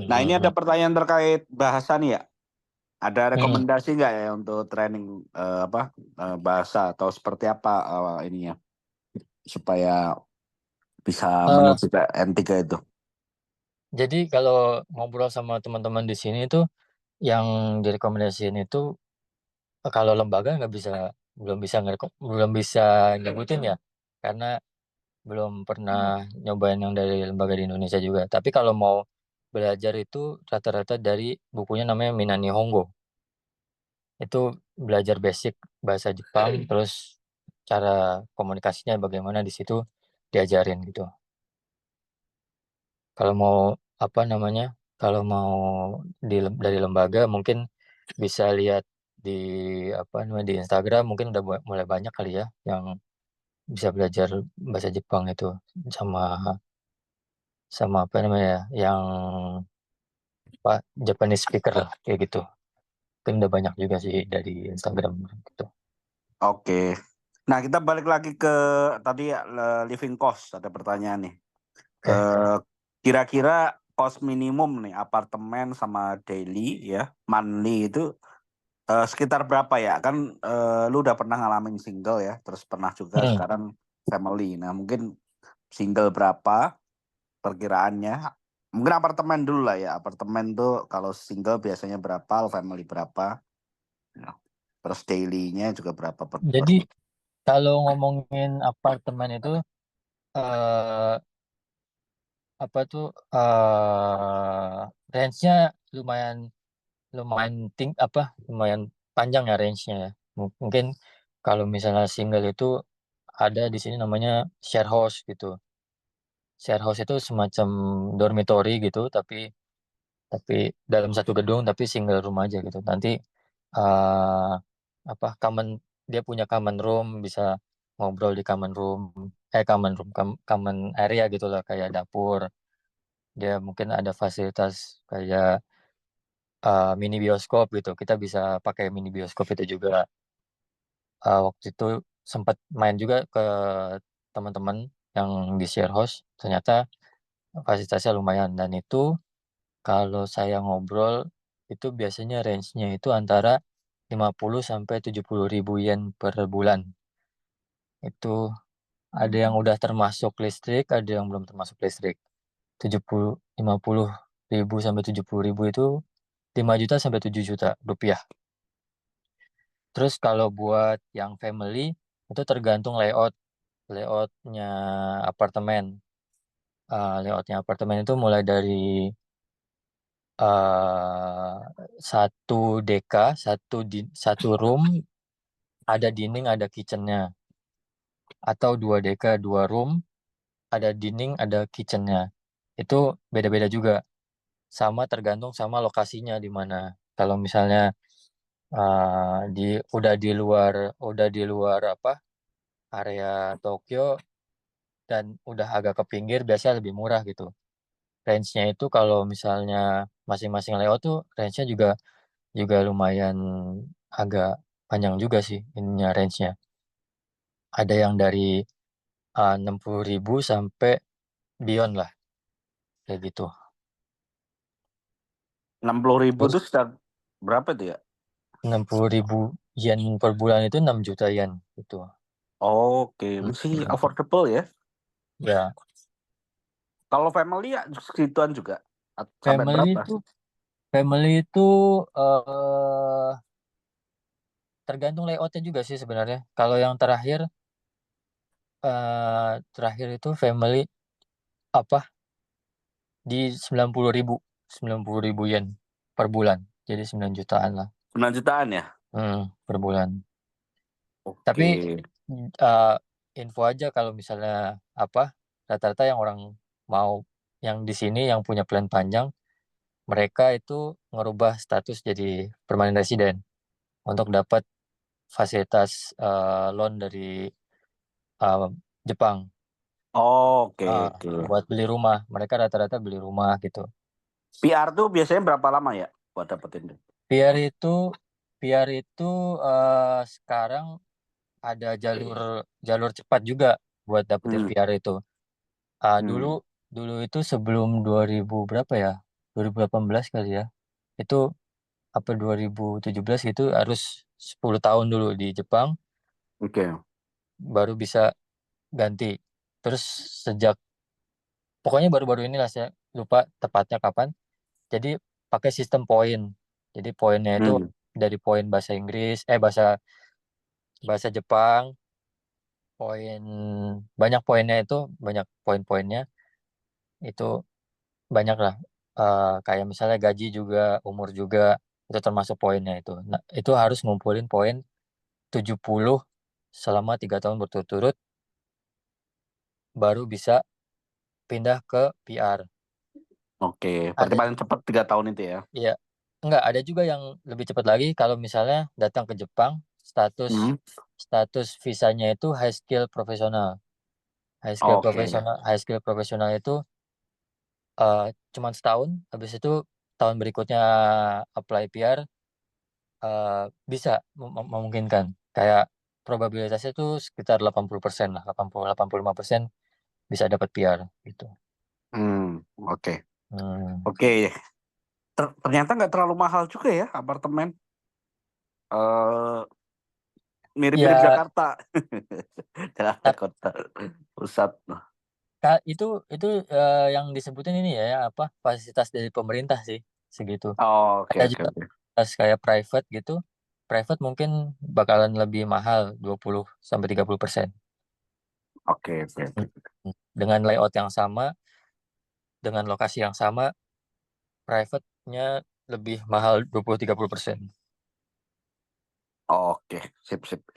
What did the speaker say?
Nah, ini ada Hmm. pertanyaan terkait bahasa nih ya. Ada Hmm. rekomendasi nggak ya untuk training bahasa atau seperti apa ininya supaya bisa Eh, menuju ke N3 itu? jadi kalau ngobrol sama teman-teman di sini itu yang direkomendasiin itu kalau lembaga nggak bisa, belum bisa nyebutin ya, karena belum pernah nyobain yang dari lembaga di Indonesia juga. Tapi kalau mau belajar itu rata-rata dari bukunya namanya Minani Hongo. Itu belajar basic bahasa Jepang, terus cara komunikasinya bagaimana di situ diajarin gitu. Kalau mau apa namanya, kalau mau dari lembaga mungkin bisa lihat di apa namanya di Instagram, mungkin udah mulai banyak kali ya yang bisa belajar bahasa Jepang itu sama sama apa namanya ya, yang apa Japanese speaker lah kayak gitu. Kan udah banyak juga sih dari Instagram gitu. Oke. Nah, kita balik lagi ke tadi ya, living cost. Ada pertanyaan nih. Oke. Kira-kira cost minimum nih apartemen sama daily ya, monthly itu sekitar berapa ya? Kan lu udah pernah ngalamin single ya, terus pernah juga Hmm. sekarang family. Nah, mungkin single berapa perkiraannya? Mungkin apartemen dulu lah ya. Apartemen tuh kalau single biasanya berapa, family berapa? Ya. Terus daily-nya juga berapa per. Jadi kalau ngomongin apartemen itu eh apa tuh range-nya lumayan lumayan lumayan panjang ya range-nya ya. Mungkin kalau misalnya single itu ada di sini namanya share house gitu. Share house itu semacam dormitory gitu, tapi dalam satu gedung tapi single room aja gitu. Nanti eh apa common dia punya common room, bisa ngobrol di common area gitu lah, kayak dapur. Dia mungkin ada fasilitas kayak mini bioskop gitu. Kita bisa pakai mini bioskop itu juga. Waktu itu sempat main juga ke teman-teman yang di share house. Ternyata fasilitasnya lumayan, dan itu kalau saya ngobrol itu biasanya range-nya itu antara 50 sampai 70 ribu yen per bulan. Itu ada yang udah termasuk listrik, ada yang belum termasuk listrik. 50 sampai 70 ribu itu 5 juta sampai 7 juta rupiah. Terus kalau buat yang family itu tergantung layoutnya apartemen. Layoutnya apartemen itu mulai dari eh satu deka, satu room, ada dinding, ada kitchennya. Atau dua deka, dua room, ada dinding, ada kitchennya. Itu beda-beda juga. Sama tergantung sama lokasinya di mana. Kalau misalnya di udah di luar apa area Tokyo dan udah agak ke pinggir, biasanya lebih murah gitu. Range-nya itu kalau misalnya masing-masing layout tuh range-nya juga juga lumayan agak panjang juga sih ininya range-nya. Ada yang dari 60 ribu sampai beyond lah kayak gitu. 60 ribu Terus tuh sekitar berapa tuh ya? 60 ribu yen per bulan itu 6 juta yen gitu. Oke, masih Hmm. affordable ya. Ya, Kalau family ya segituan juga. Sampai family berapa? itu family itu eh tergantung layoutnya juga sih sebenarnya. Kalau yang terakhir itu family apa di 90 ribu yen per bulan. Jadi 9 jutaan lah. 9 jutaan ya? Per bulan. Tapi Oke. eh, info aja kalau misalnya apa rata-rata yang orang mau yang di sini yang punya plan panjang, mereka itu ngerubah status jadi permanent resident untuk dapat fasilitas loan dari eh, Jepang, Oke, eh, oke. buat beli rumah. Mereka rata-rata beli rumah gitu. PR tuh biasanya berapa lama ya buat dapetin itu? PR itu PR itu sekarang ada jalur jalur cepat juga buat dapetin Hmm. PR itu. Dulu Hmm. dulu itu sebelum 2000 berapa ya? 2018 kali ya. Itu apa 2017 gitu harus 10 tahun dulu di Jepang Oke. baru bisa ganti. Terus sejak pokoknya baru-baru inilah saya lupa tepatnya kapan. Jadi pakai sistem poin. Jadi poinnya itu Hmm. dari poin bahasa Inggris, bahasa bahasa Jepang, poin banyak poinnya itu banyak poin-poinnya itu banyak lah. Kayak misalnya gaji juga, umur juga itu termasuk poinnya itu. Nah, itu harus ngumpulin poin 70 selama 3 tahun berturut-turut baru bisa pindah ke PR. Oke. Berarti Ada paling cepat 3 tahun itu ya. ya enggak ada juga yang lebih cepat lagi kalau misalnya datang ke Jepang status Hmm. status visanya itu high skill profesional. Oke. High skill profesional itu eh, cuman setahun, habis itu tahun berikutnya apply PR bisa memungkinkan. Kayak probabilitasnya itu sekitar 80% lah, 85% bisa dapat PR gitu. Oke. Hmm. Oke. Ternyata nggak terlalu mahal juga ya apartemen. eh Mirip-mirip Ya, Jakarta. Jakarta tap- kota pusat. itu yang disebutin ini ya apa fasilitas dari pemerintah sih segitu. Oh, oke Ada oke juga oke. fasilitas kayak private gitu. Private mungkin bakalan lebih mahal 20-30%. Oke oke oke. Dengan layout yang sama, dengan lokasi yang sama, private-nya lebih mahal 20-30%. Oke, sip sip.